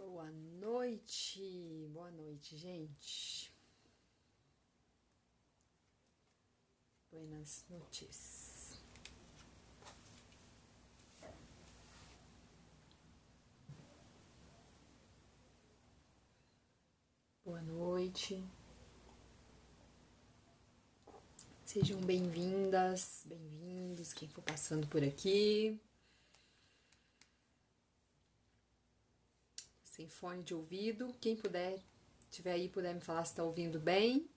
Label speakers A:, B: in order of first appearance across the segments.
A: Boa noite, gente. Buenas noches. Boa noite. Sejam bem-vindas, bem-vindos, quem for passando por aqui. Sem fone de ouvido, quem puder, tiver aí, puder me falar se está ouvindo bem.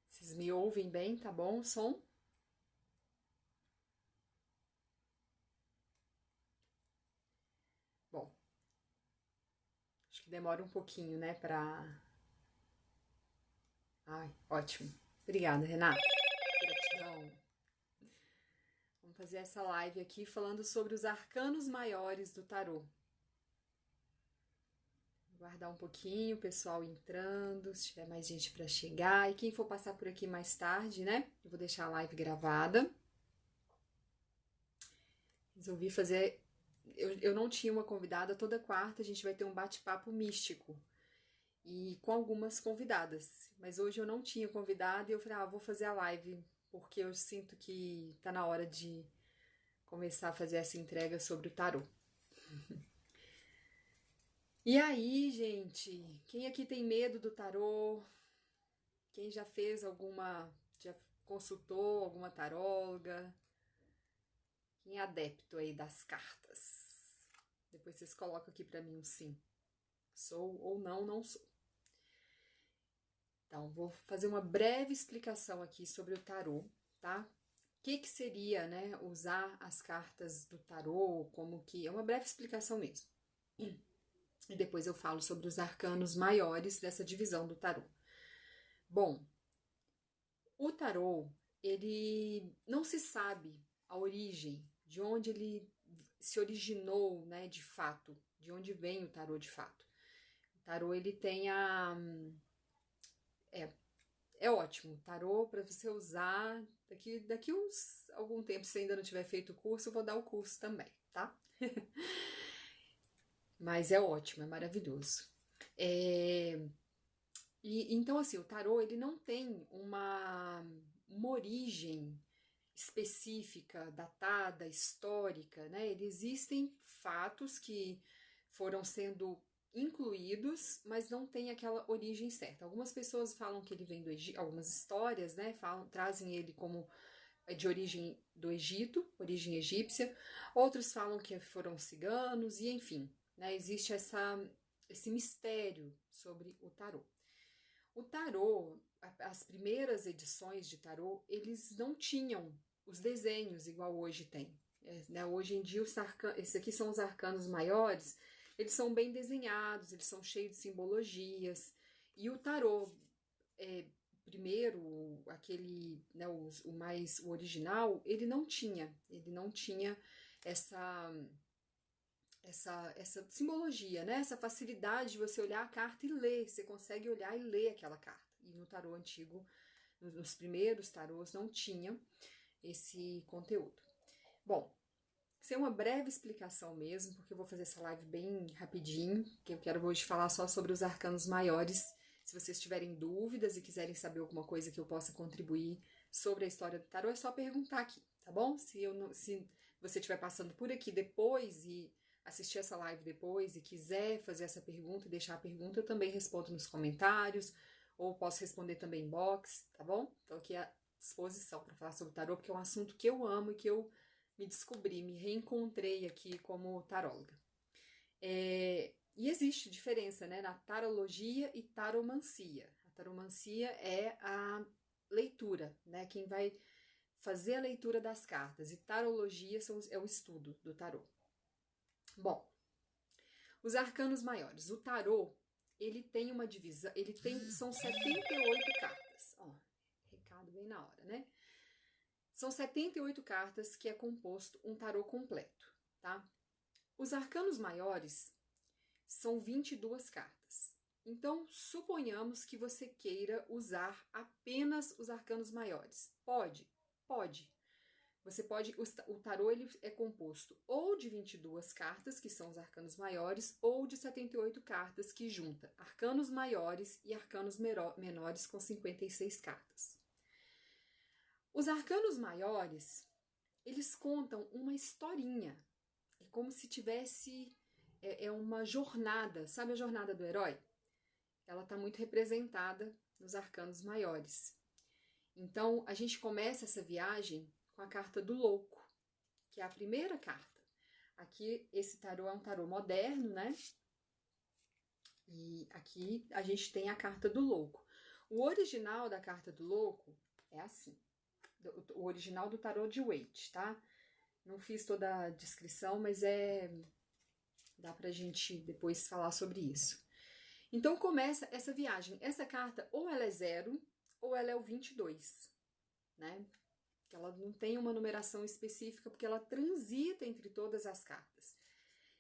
A: Vocês me ouvem bem, tá bom o som? Bom, acho que demora um pouquinho, né, pra... Ai, ótimo. Obrigada, Renata. Gratidão. Vamos fazer essa live aqui falando sobre os arcanos maiores do tarô. Vou guardar um pouquinho, o pessoal entrando, se tiver mais gente para chegar. E quem for passar por aqui mais tarde, né? Eu vou deixar a live gravada. Resolvi fazer... Eu não tinha uma convidada, toda quarta a gente vai ter um bate-papo místico. E com algumas convidadas. Mas hoje eu não tinha convidada e eu falei, vou fazer a live, porque eu sinto que tá na hora de começar a fazer essa entrega sobre o tarô. E aí, gente, quem aqui tem medo do tarô? Quem já fez já consultou alguma taróloga? Quem é adepto aí das cartas? Depois vocês colocam aqui pra mim um sim. Sou ou não, não sou. Então, vou fazer uma breve explicação aqui sobre o tarô, tá? O que seria, né, usar as cartas do tarô, como que... É uma breve explicação mesmo. E depois eu falo sobre os arcanos maiores dessa divisão do tarô. Bom, o tarô, ele não se sabe a origem, de onde ele se originou, né, de fato, de onde vem o tarô de fato. O tarô, ele tem a... É ótimo, tarô para você usar daqui algum tempo, se ainda não tiver feito o curso, eu vou dar o curso também, tá? Mas é ótimo, é maravilhoso. Então, assim, o tarô, ele não tem uma origem específica, datada, histórica, né? Existem fatos que foram sendo incluídos, mas não tem aquela origem certa. Algumas pessoas falam que ele vem do Egito, algumas histórias, né, trazem ele como de origem do Egito, origem egípcia. Outros falam que foram ciganos e enfim, né, existe esse mistério sobre o tarô. O tarô, as primeiras edições de tarô, eles não tinham os desenhos igual hoje tem. Né? Hoje em dia, esses aqui são os arcanos maiores, eles são bem desenhados, eles são cheios de simbologias. E o tarô, primeiro, aquele, né, o original, ele não tinha essa simbologia, né? Essa facilidade de você olhar a carta e ler, você consegue olhar e ler aquela carta. E no tarô antigo, nos primeiros tarôs, não tinha esse conteúdo. Bom, isso é uma breve explicação mesmo, porque eu vou fazer essa live bem rapidinho, que eu quero hoje falar só sobre os arcanos maiores. Se vocês tiverem dúvidas e quiserem saber alguma coisa que eu possa contribuir sobre a história do tarô, é só perguntar aqui, tá bom? Se você estiver passando por aqui depois e assistir essa live depois e quiser fazer essa pergunta e deixar a pergunta, eu também respondo nos comentários, ou posso responder também em box, tá bom? Então aqui à disposição para falar sobre o tarô, porque é um assunto que eu amo e que eu me descobri, me reencontrei aqui como taróloga. E existe diferença, né, na tarologia e taromancia. A taromancia é a leitura, né, quem vai fazer a leitura das cartas, e tarologia é o estudo do tarô. Bom, os arcanos maiores. O tarô, ele tem uma divisão, são 78 cartas. Ó, recado bem na hora, né? São 78 cartas que é composto um tarô completo, tá? Os arcanos maiores são 22 cartas. Então, suponhamos que você queira usar apenas os arcanos maiores. Pode? Pode. Você pode, o tarô ele é composto ou de 22 cartas, que são os arcanos maiores, ou de 78 cartas, que junta arcanos maiores e arcanos menores com 56 cartas. Os arcanos maiores, eles contam uma historinha. É como se tivesse uma jornada, sabe a jornada do herói? Ela está muito representada nos arcanos maiores. Então, a gente começa essa viagem com a carta do louco, que é a primeira carta. Aqui, esse tarô é um tarô moderno, né? E aqui a gente tem a carta do louco. O original da carta do louco é assim. O original do tarô de Waite, tá? Não fiz toda a descrição, mas dá pra gente depois falar sobre isso. Então começa essa viagem. Essa carta ou ela é 0 ou ela é o 22, né? Ela não tem uma numeração específica porque ela transita entre todas as cartas.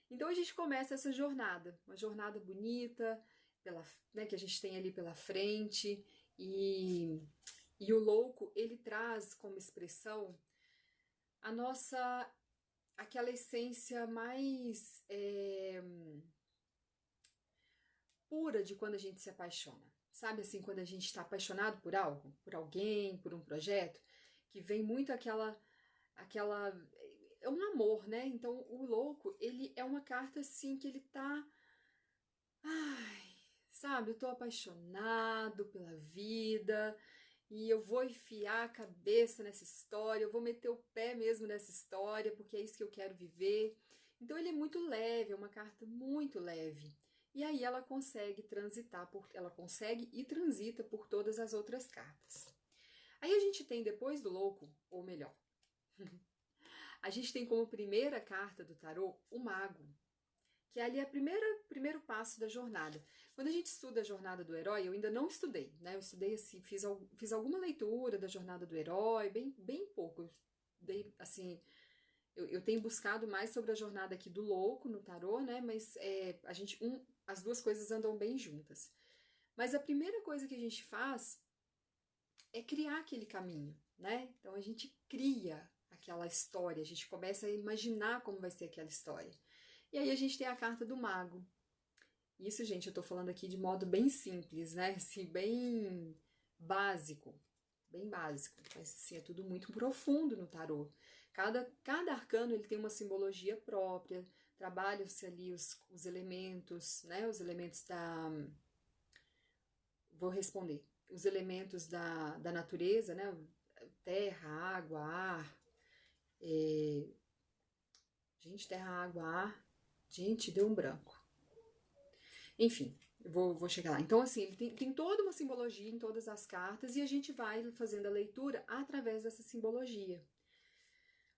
A: Então a gente começa essa jornada, uma jornada bonita, né, que a gente tem ali pela frente, e o louco, ele traz como expressão aquela essência mais pura de quando a gente se apaixona. Sabe assim, quando a gente está apaixonado por algo, por alguém, por um projeto, que vem muito aquela é um amor, né? Então o louco, ele é uma carta assim que ele tá, sabe, eu tô apaixonado pela vida e eu vou enfiar a cabeça nessa história, eu vou meter o pé mesmo nessa história, porque é isso que eu quero viver. Então ele é muito leve, é uma carta muito leve. E aí ela consegue ela consegue e transita por todas as outras cartas. Aí a gente tem depois do louco, ou melhor, a gente tem como primeira carta do tarô o mago, que é ali o primeiro passo da jornada. Quando a gente estuda a jornada do herói, eu ainda não estudei, né? Eu estudei assim, fiz alguma leitura da jornada do herói, bem pouco. Eu tenho buscado mais sobre a jornada aqui do louco no tarô, né? Mas as duas coisas andam bem juntas. Mas a primeira coisa que a gente faz é criar aquele caminho, né? Então a gente cria aquela história, a gente começa a imaginar como vai ser aquela história. E aí a gente tem a carta do mago. Isso, gente, eu tô falando aqui de modo bem simples, né? Assim, bem básico. Bem básico. Mas assim, é tudo muito profundo no tarô. Cada arcano ele tem uma simbologia própria. Trabalham-se ali os elementos, né? Os elementos da... Vou responder. Os elementos da natureza, né? Terra, água, ar. Gente, terra, água, ar. Gente, deu um branco. Enfim, vou chegar lá. Então, assim, ele tem toda uma simbologia em todas as cartas e a gente vai fazendo a leitura através dessa simbologia.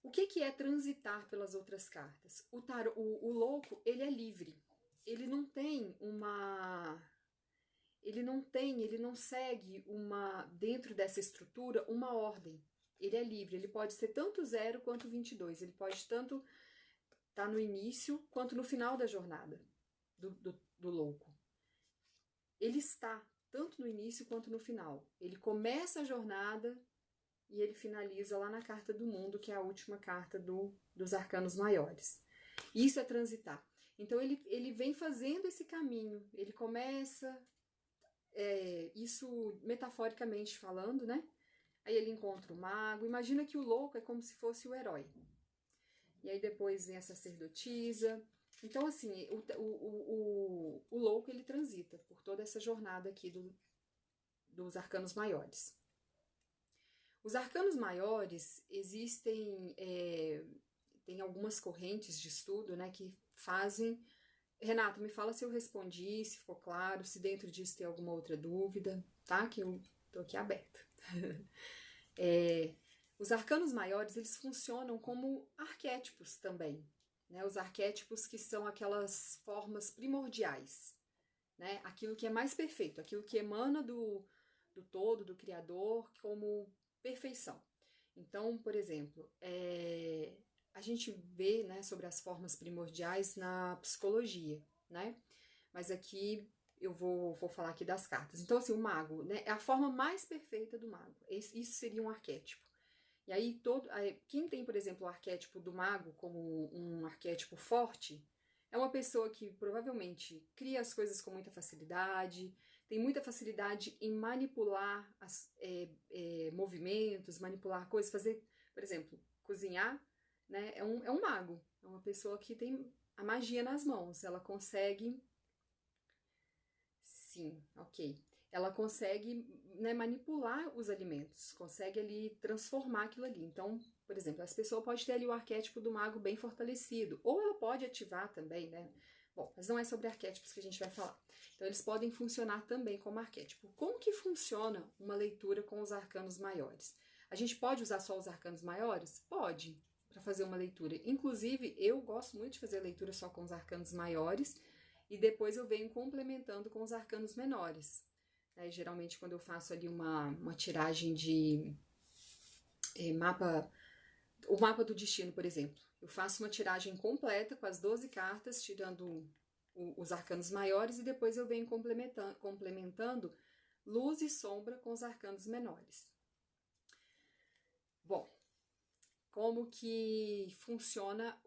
A: O que é transitar pelas outras cartas? O louco, ele é livre. Ele não tem ele não segue dentro dessa estrutura, uma ordem. Ele é livre, ele pode ser tanto 0 quanto 22. Ele pode tanto estar no início quanto no final da jornada do louco. Ele está tanto no início quanto no final. Ele começa a jornada e ele finaliza lá na carta do mundo, que é a última carta dos arcanos maiores. Isso é transitar. Então ele vem fazendo esse caminho. Ele começa, isso metaforicamente falando, né? Aí ele encontra o mago. Imagina que o louco é como se fosse o herói. E aí depois vem a sacerdotisa. Então, assim, o louco, ele transita por toda essa jornada aqui dos arcanos maiores. Os arcanos maiores existem, tem algumas correntes de estudo, né, que fazem... Renato, me fala se eu respondi, se ficou claro, se dentro disso tem alguma outra dúvida, tá? Que eu tô aqui aberta. Os arcanos maiores, eles funcionam como arquétipos também, né? Os arquétipos que são aquelas formas primordiais, né? Aquilo que é mais perfeito, aquilo que emana do todo, do Criador, como perfeição. Então, por exemplo, a gente vê, né, sobre as formas primordiais na psicologia, né? Mas aqui eu vou falar aqui das cartas. Então, assim, o mago, né, é a forma mais perfeita do mago. Isso seria um arquétipo. E aí, quem tem, por exemplo, o arquétipo do mago como um arquétipo forte, é uma pessoa que provavelmente cria as coisas com muita facilidade, tem muita facilidade em manipular movimentos, manipular coisas, fazer, por exemplo, cozinhar, né? É um mago, é uma pessoa que tem a magia nas mãos, ela consegue. Sim, ok. Ela consegue, né, manipular os alimentos, consegue ali transformar aquilo ali. Então, por exemplo, essa pessoa pode ter ali o arquétipo do mago bem fortalecido, ou ela pode ativar também, né? Bom, mas não é sobre arquétipos que a gente vai falar. Então, eles podem funcionar também como arquétipo. Como que funciona uma leitura com os arcanos maiores? A gente pode usar só os arcanos maiores? Pode, para fazer uma leitura. Inclusive, eu gosto muito de fazer leitura só com os arcanos maiores, e depois eu venho complementando com os arcanos menores. Geralmente, quando eu faço ali uma tiragem de o mapa do destino, por exemplo, eu faço uma tiragem completa com as 12 cartas, tirando os arcanos maiores, e depois eu venho complementando luz e sombra com os arcanos menores. Bom, como que funciona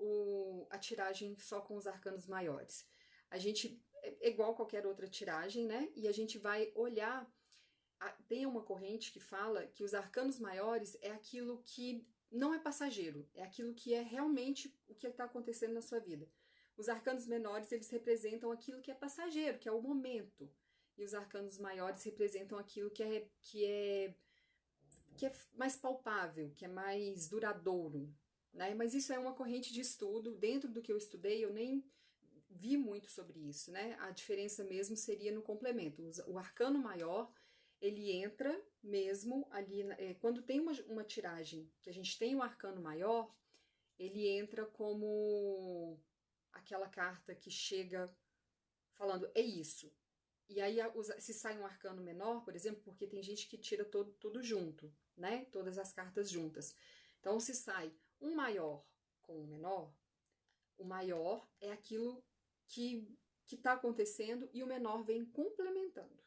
A: a tiragem só com os arcanos maiores? A gente é igual qualquer outra tiragem, né? E a gente vai olhar. Tem uma corrente que fala que os arcanos maiores é aquilo que não é passageiro, é aquilo que é realmente o que está acontecendo na sua vida. Os arcanos menores, eles representam aquilo que é passageiro, que é o momento. E os arcanos maiores representam aquilo que é mais palpável, que é mais duradouro, né? Mas isso é uma corrente de estudo. Dentro do que eu estudei, eu nem vi muito sobre isso, né? A diferença mesmo seria no complemento. O arcano maior, ele entra mesmo ali, quando tem uma tiragem que a gente tem um arcano maior, ele entra como aquela carta que chega falando, é isso. E aí, se sai um arcano menor, por exemplo, porque tem gente que tira tudo junto, né? Todas as cartas juntas. Então, se sai um maior com um menor, o maior é aquilo que está acontecendo e o menor vem complementando.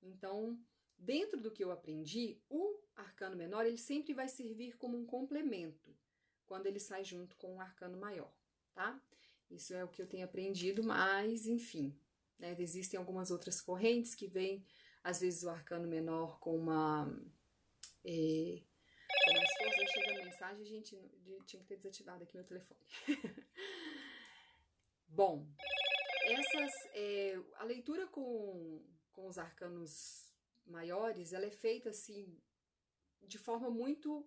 A: Então, dentro do que eu aprendi, o arcano menor ele sempre vai servir como um complemento quando ele sai junto com o arcano maior, tá? Isso é o que eu tenho aprendido, mas enfim, né? Existem algumas outras correntes que vêm, às vezes, o arcano menor com uma força. Chega a mensagem, gente, tinha que ter desativado aqui meu telefone. Bom, a leitura com os arcanos maiores, ela é feita assim, de forma muito...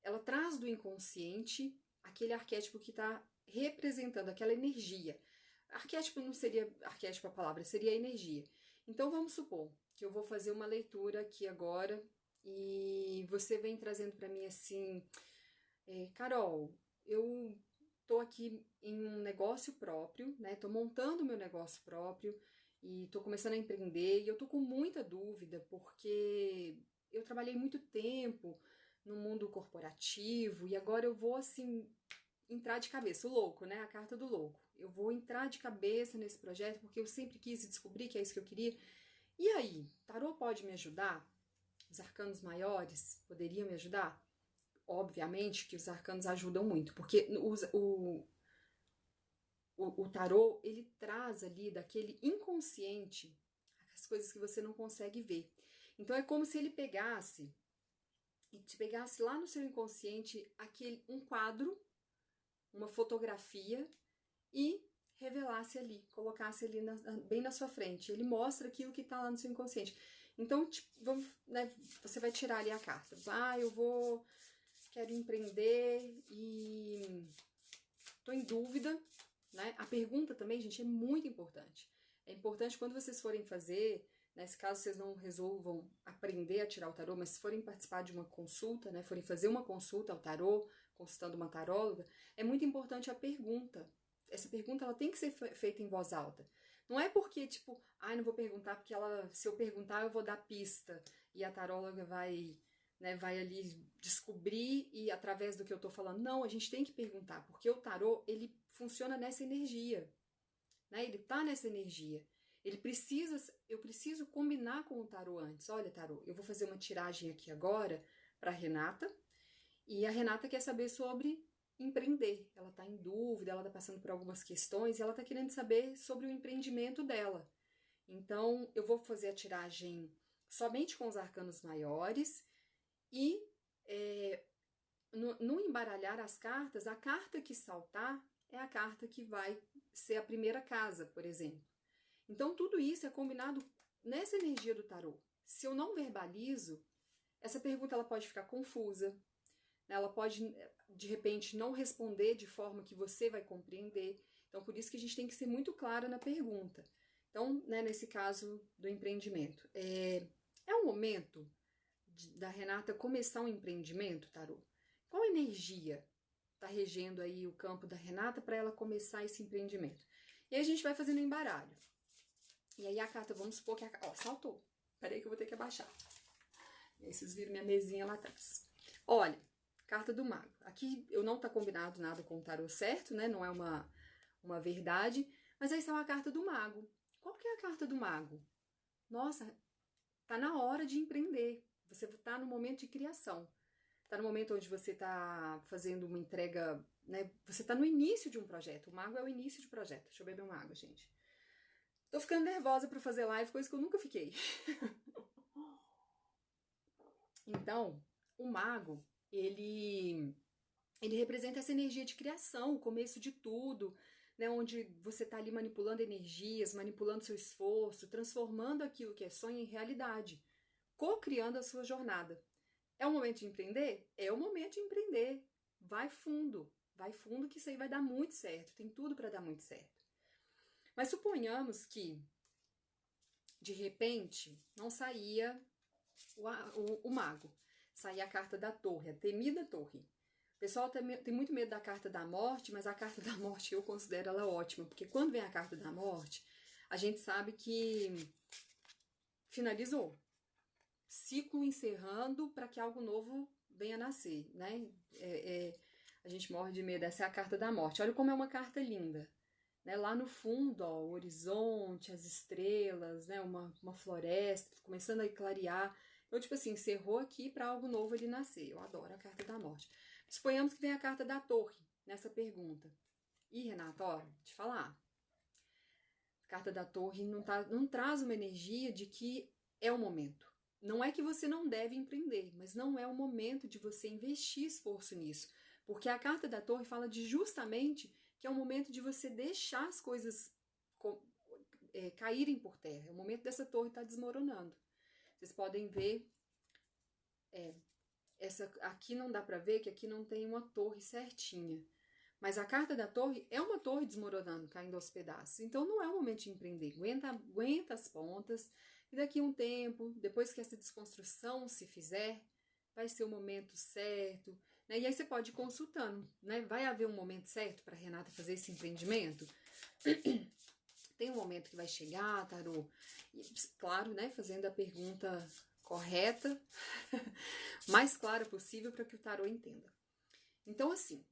A: ela traz do inconsciente aquele arquétipo que está representando aquela energia. Arquétipo não seria arquétipo a palavra, seria energia. Então vamos supor que eu vou fazer uma leitura aqui agora e você vem trazendo para mim assim, Carol, eu tô aqui em um negócio próprio, né? Tô montando meu negócio próprio e tô começando a empreender e eu tô com muita dúvida porque eu trabalhei muito tempo no mundo corporativo e agora eu vou assim entrar de cabeça, o louco, né? A carta do louco. Eu vou entrar de cabeça nesse projeto porque eu sempre quis descobrir que é isso que eu queria. E aí, tarô pode me ajudar? Os arcanos maiores poderiam me ajudar? Obviamente que os arcanos ajudam muito, porque o tarô, ele traz ali daquele inconsciente as coisas que você não consegue ver. Então é como se ele pegasse e te pegasse lá no seu inconsciente um quadro, uma fotografia e revelasse ali, colocasse ali bem na sua frente. Ele mostra aquilo que está lá no seu inconsciente. Então, né, você vai tirar ali a carta. Quero empreender e tô em dúvida, né? A pergunta também, gente, é muito importante. É importante quando vocês forem fazer, né, se caso vocês não resolvam aprender a tirar o tarô, mas se forem participar de uma consulta, né, forem fazer uma consulta ao tarô, consultando uma taróloga, é muito importante a pergunta. Essa pergunta ela tem que ser feita em voz alta. Não é porque, tipo, não vou perguntar porque se eu perguntar eu vou dar pista e a taróloga vai ali descobrir e através do que eu tô falando. Não, a gente tem que perguntar, porque o tarô, ele funciona nessa energia. né? Ele tá nessa energia. Eu preciso combinar com o tarô antes. Olha, tarô, eu vou fazer uma tiragem aqui agora para Renata, e a Renata quer saber sobre empreender. Ela tá em dúvida, ela tá passando por algumas questões, e ela tá querendo saber sobre o empreendimento dela. Então, eu vou fazer a tiragem somente com os arcanos maiores e no embaralhar as cartas, a carta que saltar é a carta que vai ser a primeira casa, por exemplo. Então, tudo isso é combinado nessa energia do tarô. Se eu não verbalizo, essa pergunta ela pode ficar confusa, né? Ela pode, de repente, não responder de forma que você vai compreender. Então, por isso que a gente tem que ser muito clara na pergunta. Então, né, nesse caso do empreendimento, é um momento da Renata começar um empreendimento, tarô? Qual energia está regendo aí o campo da Renata para ela começar esse empreendimento? E aí a gente vai fazendo um embaralho. E aí a carta, vamos supor que ó, saltou. Peraí que eu vou ter que abaixar. E aí vocês viram minha mesinha lá atrás. Olha, carta do mago. Aqui eu não tá combinado nada com o tarô certo, né? Não é uma verdade. Mas aí saiu a carta do mago. Qual que é a carta do mago? Nossa, tá na hora de empreender. Você tá no momento de criação. Tá no momento onde você tá fazendo uma entrega, né? Você tá no início de um projeto. O mago é o início de projeto. Deixa eu beber uma água, gente. Tô ficando nervosa pra fazer live, coisa que eu nunca fiquei. Então, o mago, ele representa essa energia de criação, o começo de tudo, né, onde você está ali manipulando energias, manipulando seu esforço, transformando aquilo que é sonho em realidade, co-criando a sua jornada. É o momento de empreender? É o momento de empreender. Vai fundo que isso aí vai dar muito certo, tem tudo para dar muito certo. Mas suponhamos que, de repente, não saía o mago, saía a carta da torre, a temida torre. O pessoal tem muito medo da carta da morte, mas a carta da morte eu considero ela ótima, porque quando vem a carta da morte, a gente sabe que finalizou. Ciclo encerrando para que algo novo venha a nascer, né? A gente morre de medo, essa é a carta da morte. Olha como é uma carta linda. Né? Lá no fundo, ó, o horizonte, as estrelas, né? uma floresta começando a clarear. Então, tipo assim, encerrou aqui para algo novo ali nascer. Eu adoro a carta da morte. Suponhamos que vem a carta da torre nessa pergunta. E, Renata, ó, te falar. A carta da torre não traz uma energia de que é o momento. Não é que você não deve empreender, mas não é o momento de você investir esforço nisso. Porque a carta da torre fala de justamente que é o momento de você deixar as coisas caírem por terra. É o momento dessa torre estar desmoronando. Vocês podem ver, aqui não dá para ver que aqui não tem uma torre certinha. Mas a carta da torre é uma torre desmoronando, caindo aos pedaços. Então não é o momento de empreender. Aguenta as pontas. E daqui a um tempo, depois que essa desconstrução se fizer, vai ser o momento certo. Né? E aí você pode ir consultando. Né? Vai haver um momento certo para a Renata fazer esse empreendimento? Tem um momento que vai chegar, tarô? E, claro, né? Fazendo a pergunta correta, mais clara possível para que o tarô entenda. Então, assim,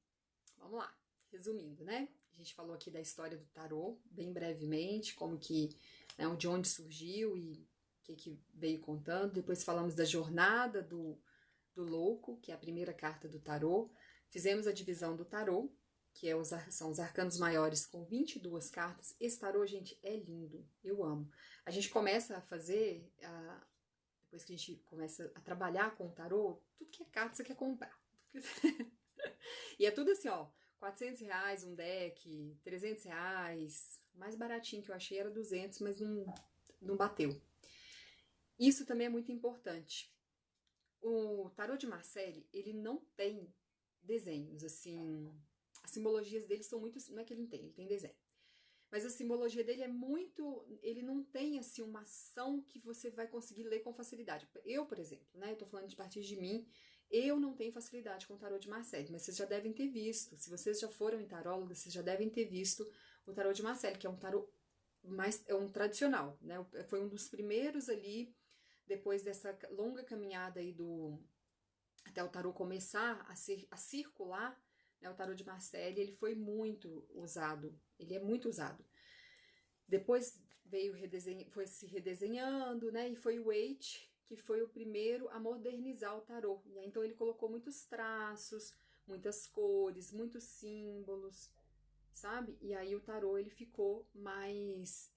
A: vamos lá. Resumindo, né? A gente falou aqui da história do tarô, bem brevemente, como que, né, de onde surgiu e o que veio contando. Depois falamos da jornada do louco, que é a primeira carta do tarô. Fizemos a divisão do tarô, que são os arcanos maiores com 22 cartas. Esse tarô, gente, é lindo. Eu amo. A gente começa a fazer, depois que a gente começa a trabalhar com o tarô, tudo que é carta você quer comprar. E é tudo assim, ó, R$400 um deck, R$300, o mais baratinho que eu achei era 200, mas não bateu. Isso também é muito importante. O tarô de Marseille, ele não tem desenhos, assim, as simbologias dele são muito, não é que ele não tem, ele tem desenho. Mas a simbologia dele é muito, ele não tem, assim, uma ação que você vai conseguir ler com facilidade. Eu, por exemplo, né, eu tô falando de partir de mim, eu não tenho facilidade com o tarô de Marseille, mas vocês já devem ter visto. Se vocês já foram em taróloga, vocês já devem ter visto o tarô de Marseille, que é um tarô é um tradicional, né? Foi um dos primeiros ali, depois dessa longa caminhada aí até o tarô começar a circular, né? O tarô de Marseille, ele foi muito usado, ele é muito usado. Depois foi se redesenhando, né? E foi o Waite que foi o primeiro a modernizar o tarô. E aí, então ele colocou muitos traços, muitas cores, muitos símbolos, sabe? E aí o tarô ele ficou mais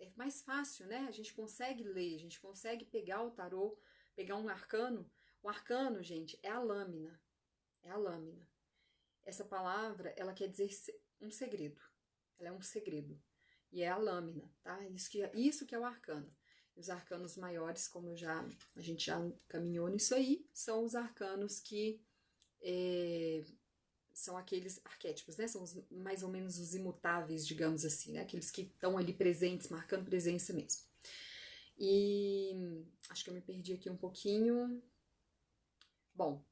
A: fácil, né? A gente consegue ler, a gente consegue pegar o tarô, pegar um arcano. O arcano, gente, é a lâmina. É a lâmina. Essa palavra, ela quer dizer um segredo. Ela é um segredo. E é a lâmina, tá? Isso que é o arcano. Os arcanos maiores, como a gente já caminhou nisso aí, são os arcanos que são aqueles arquétipos, né? São mais ou menos os imutáveis, digamos assim, né? Aqueles que estão ali presentes, marcando presença mesmo. E acho que eu me perdi aqui um pouquinho. Bom,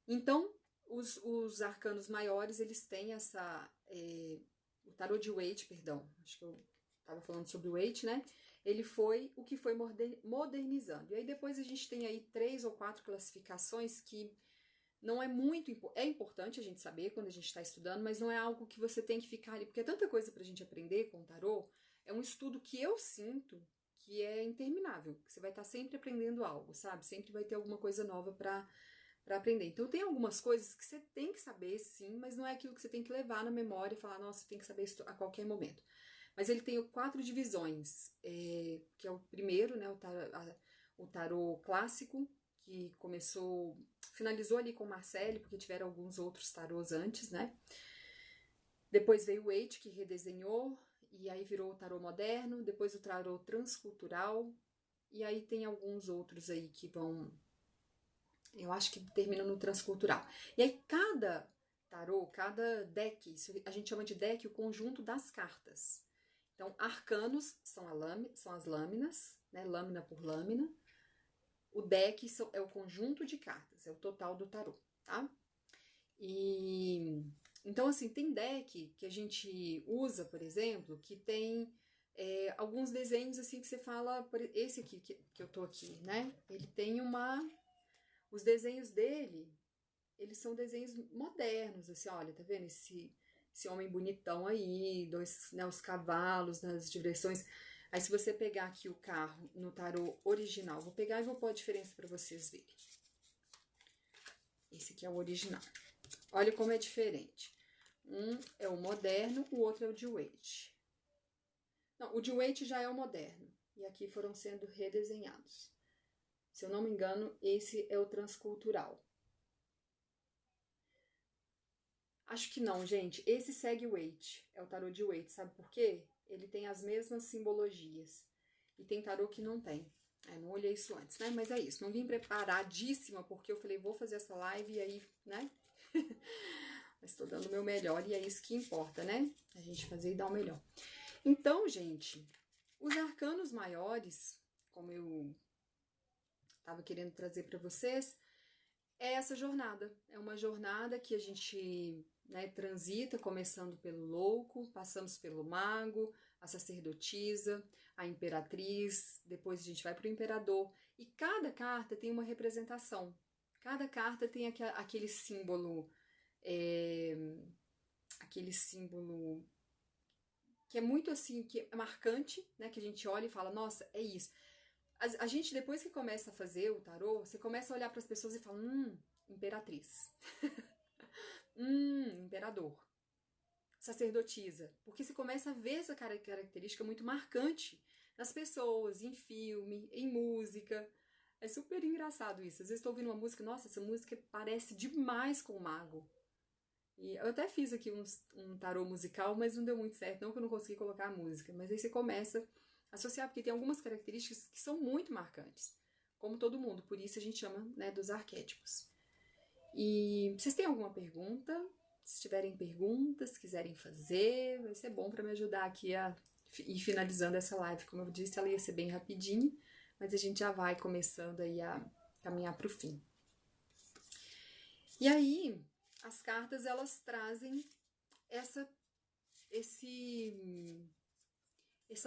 A: então os arcanos maiores, eles têm o tarô de Waite, perdão, acho que eu estava falando sobre o Waite, né? Ele foi o que foi modernizando. E aí depois a gente tem aí 3 ou 4 classificações que não é é importante a gente saber quando a gente está estudando, mas não é algo que você tem que ficar ali, porque é tanta coisa pra gente aprender com o tarô, é um estudo que eu sinto que é interminável, que você vai estar sempre aprendendo algo, sabe? Sempre vai ter alguma coisa nova para aprender. Então tem algumas coisas que você tem que saber, sim, mas não é aquilo que você tem que levar na memória e falar, nossa, tem que saber isso a qualquer momento. Mas ele tem 4 divisões, que é o primeiro, né, o tarô clássico, que finalizou ali com Marcelle, porque tiveram alguns outros tarôs antes, né? Depois veio o Waite, que redesenhou, e aí virou o tarô moderno, depois o tarô transcultural, e aí tem alguns outros aí que eu acho que terminam no transcultural. E aí cada tarô, cada deck, a gente chama de deck o conjunto das cartas. Então, arcanos são as lâminas, né? Lâmina por lâmina. O deck é o conjunto de cartas, é o total do tarô, tá? E então, assim, tem deck que a gente usa, por exemplo, que tem alguns desenhos assim que você fala, esse aqui que eu tô aqui, né? Ele tem os desenhos dele, eles são desenhos modernos, assim, olha, tá vendo esse homem bonitão aí, né, os cavalos nas direções. Aí se você pegar aqui o carro no tarô original, vou pegar e vou pôr a diferença para vocês verem. Esse aqui é o original. Olha como é diferente. Um é o moderno, o outro é o de Waite. Não, o de Waite já é o moderno. E aqui foram sendo redesenhados. Se eu não me engano, esse é o transcultural. Acho que não, gente. Esse segue o Waite. É o tarô de Waite. Sabe por quê? Ele tem as mesmas simbologias. E tem tarô que não tem. Não olhei isso antes, né? Mas é isso. Não vim preparadíssima, porque eu falei, vou fazer essa live e aí, né? Mas estou dando o meu melhor e é isso que importa, né? A gente fazer e dar o melhor. Então, gente, os arcanos maiores, como eu estava querendo trazer para vocês, é essa jornada. É uma jornada que a gente, né, transita, começando pelo louco, passamos pelo mago, a sacerdotisa, a imperatriz, depois a gente vai para o imperador. E cada carta tem uma representação. Cada carta tem aquele símbolo, que é muito assim, que é marcante, né? Que a gente olha e fala, nossa, é isso. A gente, depois que começa a fazer o tarô, você começa a olhar para as pessoas e fala, imperatriz. Imperador. Sacerdotisa. Porque você começa a ver essa característica muito marcante nas pessoas, em filme, em música. É super engraçado isso. Às vezes estou ouvindo uma música, nossa, essa música parece demais com o mago. E eu até fiz aqui um tarô musical, mas não deu muito certo, não que eu não consegui colocar a música. Mas aí você começa a associar, porque tem algumas características que são muito marcantes. Como todo mundo, por isso a gente chama, né, dos arquétipos. E vocês têm alguma pergunta? Se tiverem perguntas, quiserem fazer, vai ser bom para me ajudar aqui a ir finalizando essa live. Como eu disse, ela ia ser bem rapidinho, mas a gente já vai começando aí a caminhar para o fim. E aí, as cartas, elas trazem essa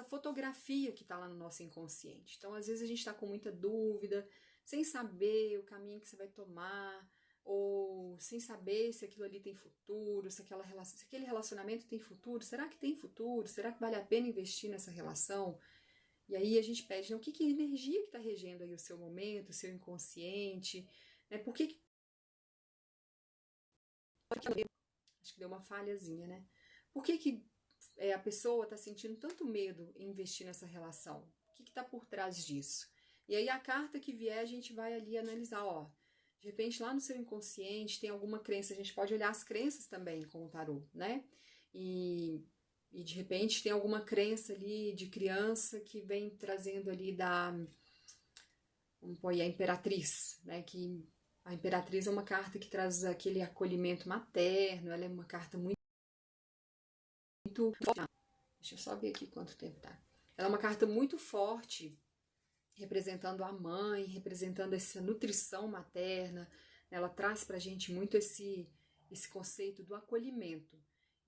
A: fotografia que está lá no nosso inconsciente. Então, às vezes a gente está com muita dúvida, sem saber o caminho que você vai tomar, ou sem saber se aquilo ali tem futuro, se aquele relacionamento tem futuro, será que tem futuro? Será que vale a pena investir nessa relação? E aí a gente pede, né, o que energia que está regendo aí o seu momento, o seu inconsciente, né? Por que acho que deu uma falhazinha, né? Por que a pessoa está sentindo tanto medo em investir nessa relação? O que está por trás disso? E aí a carta que vier a gente vai ali analisar, ó, de repente lá no seu inconsciente tem alguma crença, a gente pode olhar as crenças também com o tarô, né? E de repente tem alguma crença ali de criança que vem trazendo ali vamos pôr aí, a imperatriz, né? Que a imperatriz é uma carta que traz aquele acolhimento materno, ela é uma carta muito. Deixa eu só ver aqui quanto tempo tá. Ela é uma carta muito forte, representando a mãe, representando essa nutrição materna. Ela traz pra gente muito esse conceito do acolhimento.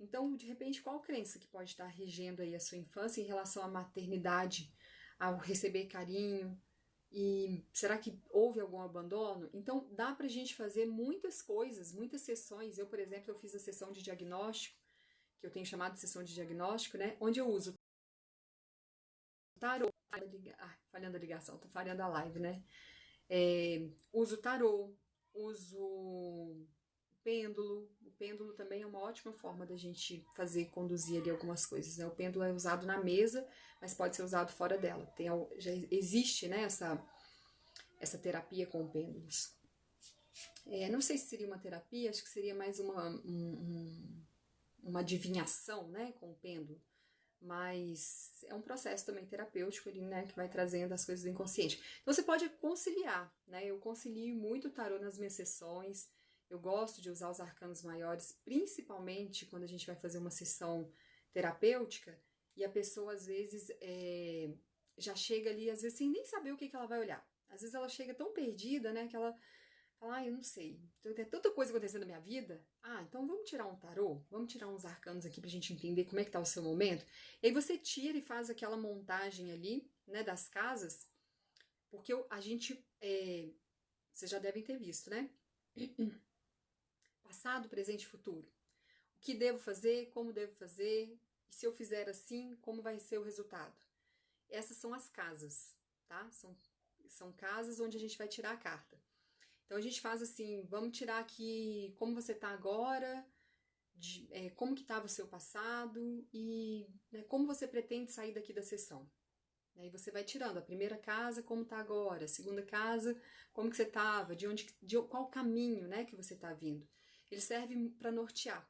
A: Então, de repente, qual crença que pode estar regendo aí a sua infância em relação à maternidade, ao receber carinho? E será que houve algum abandono? Então, dá pra gente fazer muitas coisas, muitas sessões. Eu, por exemplo, eu fiz a sessão de diagnóstico, que eu tenho chamado de sessão de diagnóstico, né? Onde eu uso tarô. Falhando a ligação, tô falhando a live, né? Uso tarô, uso pêndulo. O pêndulo também é uma ótima forma da gente conduzir ali algumas coisas, né? O pêndulo é usado na mesa, mas pode ser usado fora dela. Já existe, né, essa terapia com pêndulos. Não sei se seria uma terapia, acho que seria mais uma adivinhação, né, com o pêndulo. Mas é um processo também terapêutico ali, né, que vai trazendo as coisas do inconsciente. Então você pode conciliar, né? Eu concilio muito o tarô nas minhas sessões. Eu gosto de usar os arcanos maiores, principalmente quando a gente vai fazer uma sessão terapêutica e a pessoa às vezes já chega ali, às vezes sem nem saber o que ela vai olhar. Às vezes ela chega tão perdida, né, que ela fala, eu não sei, tem tanta coisa acontecendo na minha vida. Então vamos tirar um tarô? Vamos tirar uns arcanos aqui pra gente entender como é que tá o seu momento? E aí você tira e faz aquela montagem ali, né, das casas, porque vocês já devem ter visto, né? Passado, presente e futuro. O que devo fazer, como devo fazer, e se eu fizer assim, como vai ser o resultado? Essas são as casas, tá? São casas onde a gente vai tirar a carta. Então a gente faz assim, vamos tirar aqui como você está agora, como que estava o seu passado e, né, como você pretende sair daqui da sessão. Aí você vai tirando a primeira casa, como está agora, a segunda casa, como que você estava, qual caminho, né, que você está vindo. Ele serve para nortear.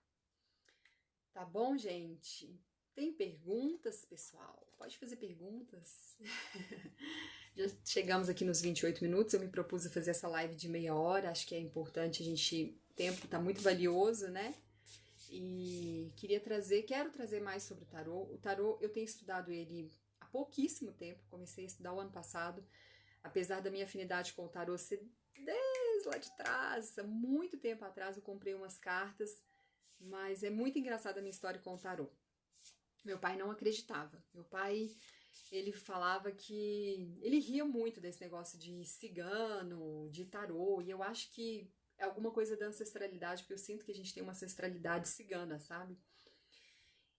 A: Tá bom, gente? Tem perguntas, pessoal? Pode fazer perguntas. Já chegamos aqui nos 28 minutos, eu me propus a fazer essa live de meia hora, acho que é importante o tempo tá muito valioso, né? E quero trazer mais sobre o tarô. O tarô, eu tenho estudado ele há pouquíssimo tempo, comecei a estudar o ano passado, apesar da minha afinidade com o tarô ser desde lá de trás, há muito tempo atrás eu comprei umas cartas, mas é muito engraçada a minha história com o tarô. Meu pai não acreditava. Meu pai, ele falava que... Ele ria muito desse negócio de cigano, de tarô, e eu acho que é alguma coisa da ancestralidade, porque eu sinto que a gente tem uma ancestralidade cigana, sabe?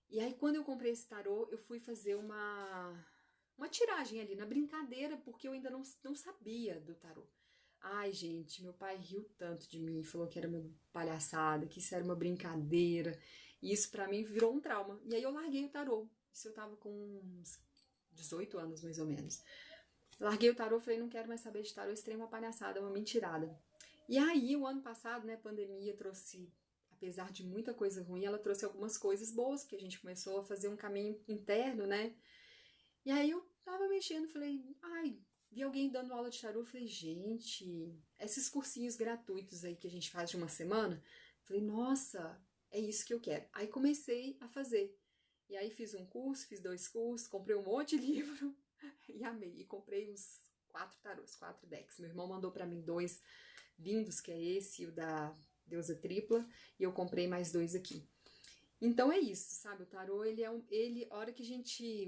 A: E aí, quando eu comprei esse tarô, eu fui fazer uma tiragem ali, na brincadeira, porque eu ainda não sabia do tarô. Ai, gente, meu pai riu tanto de mim, falou que era uma palhaçada, que isso era uma brincadeira. E isso pra mim virou um trauma. E aí eu larguei o tarô. Isso eu tava com uns 18 anos, mais ou menos. Larguei o tarô, falei, não quero mais saber de tarô, isso é uma palhaçada, uma mentirada. E aí, o ano passado, né, a pandemia trouxe, apesar de muita coisa ruim, ela trouxe algumas coisas boas, porque a gente começou a fazer um caminho interno, né? E aí eu tava mexendo, falei, vi alguém dando aula de tarô, falei, gente, esses cursinhos gratuitos aí que a gente faz de uma semana, falei, nossa, é isso que eu quero. Aí comecei a fazer. E aí fiz um curso, fiz 2 cursos, comprei um monte de livro e amei. E comprei uns 4 tarôs, 4 decks. Meu irmão mandou pra mim 2 lindos, que é esse e o da Deusa Tripla, e eu comprei mais 2 aqui. Então é isso, sabe? O tarô, a hora que a gente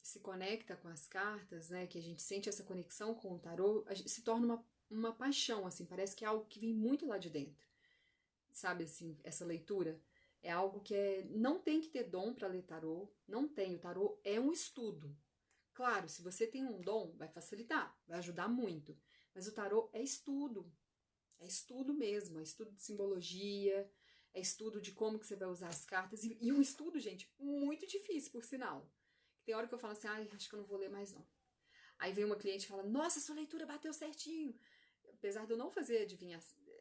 A: se conecta com as cartas, né, que a gente sente essa conexão com o tarô, se torna uma paixão, assim, parece que é algo que vem muito lá de dentro. Sabe, assim, essa leitura é algo que não tem que ter dom para ler tarô, não tem, o tarô é um estudo. Claro, se você tem um dom, vai facilitar, vai ajudar muito, mas o tarô é estudo mesmo, é estudo de simbologia, é estudo de como que você vai usar as cartas, e um estudo, gente, muito difícil, por sinal. Tem hora que eu falo assim, ai, acho que eu não vou ler mais não. Aí vem uma cliente e fala, nossa, sua leitura bateu certinho. Apesar de eu não fazer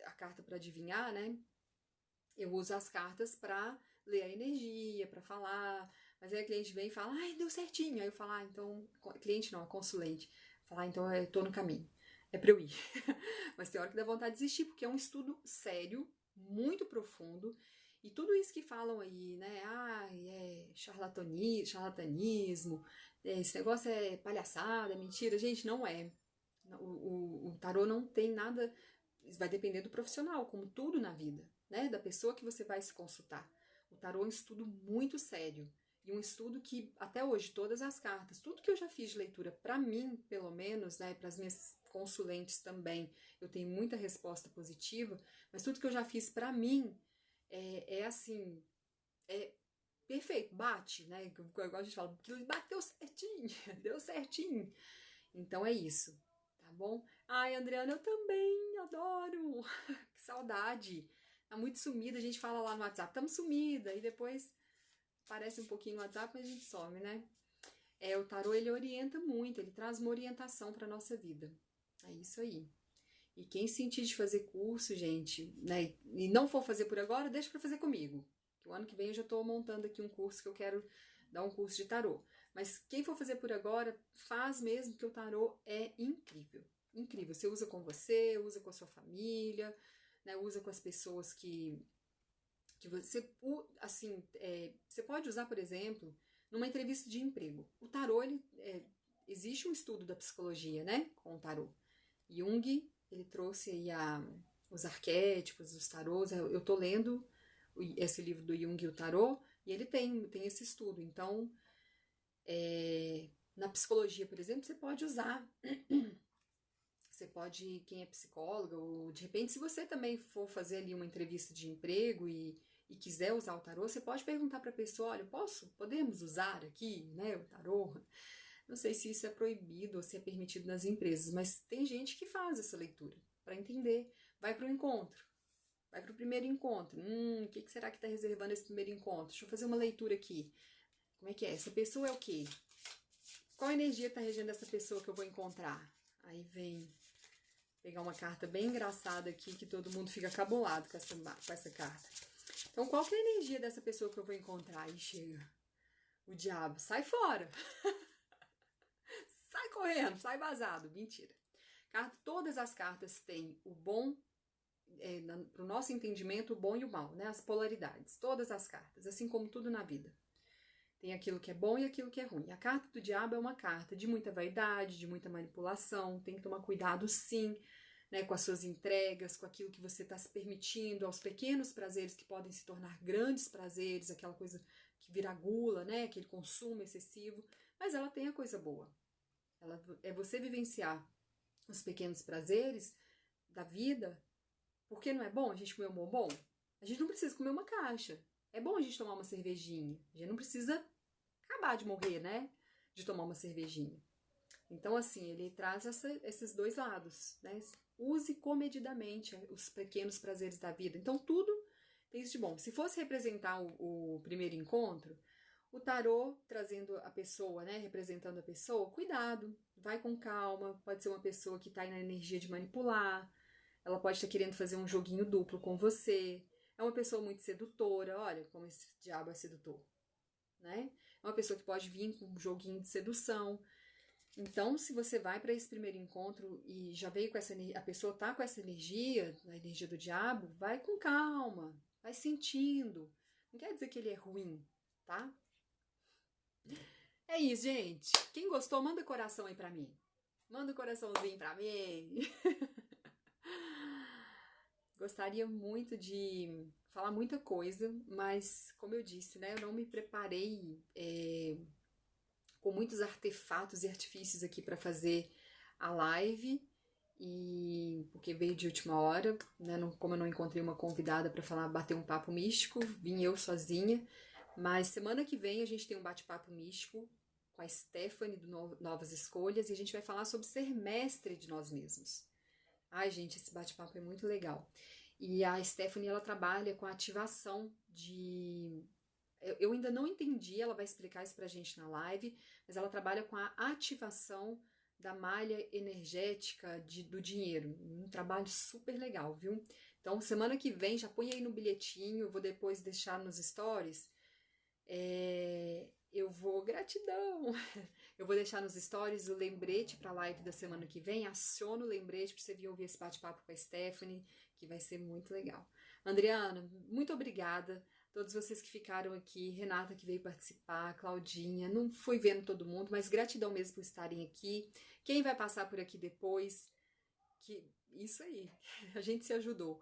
A: a carta para adivinhar, né? Eu uso as cartas para ler a energia, para falar. Mas aí a cliente vem e fala, ai, deu certinho. Aí eu falo, então, cliente não, a consulente. Falar, então eu tô no caminho. É para eu ir. Mas tem hora que dá vontade de desistir, porque é um estudo sério, muito profundo. E tudo isso que falam aí, né? É charlatanismo, esse negócio é palhaçada, mentira. Gente, não é. O tarô não tem nada. Vai depender do profissional, como tudo na vida, né? Da pessoa que você vai se consultar. O tarô é um estudo muito sério. E um estudo que, até hoje, todas as cartas, tudo que eu já fiz de leitura, para mim, pelo menos, né? Para as minhas consulentes também, eu tenho muita resposta positiva, mas tudo que eu já fiz para mim assim, é perfeito, bate, né? Igual a gente fala, aquilo bateu certinho, deu certinho. Então é isso, tá bom? Ai, Adriana, eu também adoro. Que saudade. Tá muito sumida, a gente fala lá no WhatsApp, estamos sumida, e depois aparece um pouquinho no WhatsApp, mas a gente some, né? O tarô, ele orienta muito, ele traz uma orientação para nossa vida. É isso aí. E quem sentir de fazer curso, gente, né, e não for fazer por agora, deixa para fazer comigo. Que o ano que vem eu já estou montando aqui um curso que eu quero dar um curso de tarô. Mas quem for fazer por agora, faz mesmo, que o tarô é incrível. Incrível. Você usa com você, usa com a sua família, né, usa com as pessoas que você, assim, você pode usar, por exemplo, numa entrevista de emprego. O tarô, existe um estudo da psicologia, né, com o tarô. Jung, ele trouxe aí os arquétipos, os tarôs. Eu tô lendo esse livro do Jung, o tarô, e ele tem esse estudo. Então, na psicologia, por exemplo, você pode usar. Você pode, quem é psicóloga, ou de repente, se você também for fazer ali uma entrevista de emprego e quiser usar o tarô, você pode perguntar para a pessoa, olha, podemos usar aqui, né, o tarô? Não sei se isso é proibido ou se é permitido nas empresas, mas tem gente que faz essa leitura para entender. Vai para o encontro, vai para o primeiro encontro. O que será que está reservando esse primeiro encontro? Deixa eu fazer uma leitura aqui. Como é que é? Essa pessoa é o quê? Qual energia está regendo essa pessoa que eu vou encontrar? Aí vem pegar uma carta bem engraçada aqui, que todo mundo fica cabulado com essa carta. Então, qual que é a energia dessa pessoa que eu vou encontrar? Aí chega o diabo, sai fora! Sai correndo, sai vazado. Mentira. Todas as cartas têm o bom, para o nosso entendimento, o bom e o mal, né? As polaridades. Todas as cartas, assim como tudo na vida. Tem aquilo que é bom e aquilo que é ruim. A carta do diabo é uma carta de muita vaidade, de muita manipulação. Tem que tomar cuidado, sim, né, com as suas entregas, com aquilo que você está se permitindo, aos pequenos prazeres que podem se tornar grandes prazeres, aquela coisa que vira gula, né? Aquele consumo excessivo. Mas ela tem a coisa boa. É você vivenciar os pequenos prazeres da vida, porque não é bom a gente comer um bombom? A gente não precisa comer uma caixa. É bom a gente tomar uma cervejinha. A gente não precisa acabar de morrer, né? De tomar uma cervejinha. Então, assim, ele traz esses dois lados, né? Use comedidamente os pequenos prazeres da vida. Então, tudo tem isso de bom. Se fosse representar o primeiro encontro, o tarô trazendo a pessoa, né, representando a pessoa, cuidado, vai com calma, pode ser uma pessoa que está aí na energia de manipular, ela pode estar querendo fazer um joguinho duplo com você, é uma pessoa muito sedutora, olha como esse diabo é sedutor, né? É uma pessoa que pode vir com um joguinho de sedução. Então, se você vai para esse primeiro encontro e já veio com essa a pessoa tá com essa energia, a energia do diabo, vai com calma, vai sentindo. Não quer dizer que ele é ruim, tá? É isso, gente. Quem gostou, manda coração aí pra mim. Manda um coraçãozinho pra mim. Gostaria muito de falar muita coisa, mas, como eu disse, né, eu não me preparei com muitos artefatos e artifícios aqui para fazer a live. e porque veio de última hora, né? Como eu não encontrei uma convidada para falar, bater um papo místico, vim eu sozinha. Mas semana que vem a gente tem um bate-papo místico com a Stephanie do Novas Escolhas e a gente vai falar sobre ser mestre de nós mesmos. Ai, gente, esse bate-papo é muito legal. E a Stephanie, ela trabalha com a ativação de... Eu ainda não entendi, ela vai explicar isso pra gente na live, mas ela trabalha com a ativação da malha energética do dinheiro. Um trabalho super legal, viu? Então, semana que vem, já põe aí no bilhetinho, eu vou depois deixar nos stories. Gratidão! Eu vou deixar nos stories o lembrete para a live da semana que vem. Aciona o lembrete para você vir ouvir esse bate-papo com a Stephanie, que vai ser muito legal. Adriana, muito obrigada. Todos vocês que ficaram aqui, Renata que veio participar, Claudinha, não fui vendo todo mundo, mas gratidão mesmo por estarem aqui. Quem vai passar por aqui depois, isso aí, a gente se ajudou.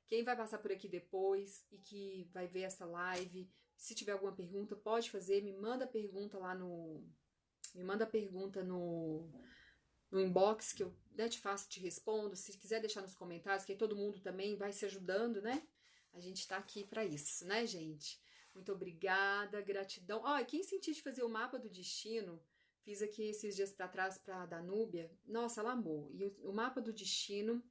A: Quem vai passar por aqui depois e que vai ver essa live, se tiver alguma pergunta, pode fazer, me manda pergunta lá no... Me manda pergunta no inbox que eu te faço, te respondo. Se quiser deixar nos comentários, que aí todo mundo também vai se ajudando, né? A gente tá aqui para isso, né, gente? Muito obrigada, gratidão. Ó, quem sentir de fazer o mapa do destino, fiz aqui esses dias para trás para a Danúbia. Nossa, ela amou. E o mapa do destino,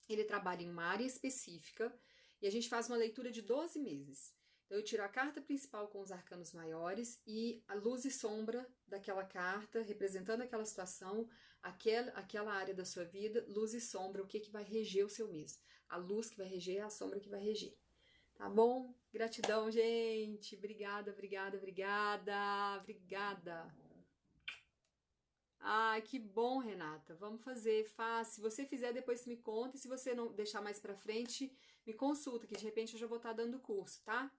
A: ele trabalha em uma área específica e a gente faz uma leitura de 12 meses. Então, eu tiro a carta principal com os arcanos maiores e a luz e sombra daquela carta, representando aquela situação, aquela área da sua vida, luz e sombra, o que vai reger o seu mês. A luz que vai reger, a sombra que vai reger. Tá bom? Gratidão, gente. Obrigada, obrigada, obrigada, obrigada. Ai, que bom, Renata. Vamos fazer, faz. Se você fizer, depois me conta. E se você não deixar mais pra frente, me consulta, que de repente eu já vou estar dando curso, tá?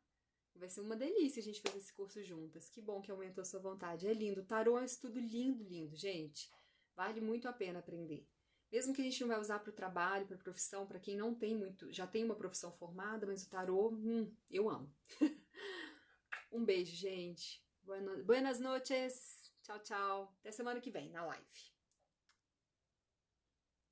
A: Vai ser uma delícia a gente fazer esse curso juntas. Que bom que aumentou a sua vontade. É lindo. O tarô é um estudo lindo, lindo, gente. Vale muito a pena aprender. Mesmo que a gente não vai usar para o trabalho, para a profissão, para quem não tem muito, já tem uma profissão formada, mas o tarô, eu amo. Um beijo, gente. Buenas noches. Tchau, tchau. Até semana que vem, na live.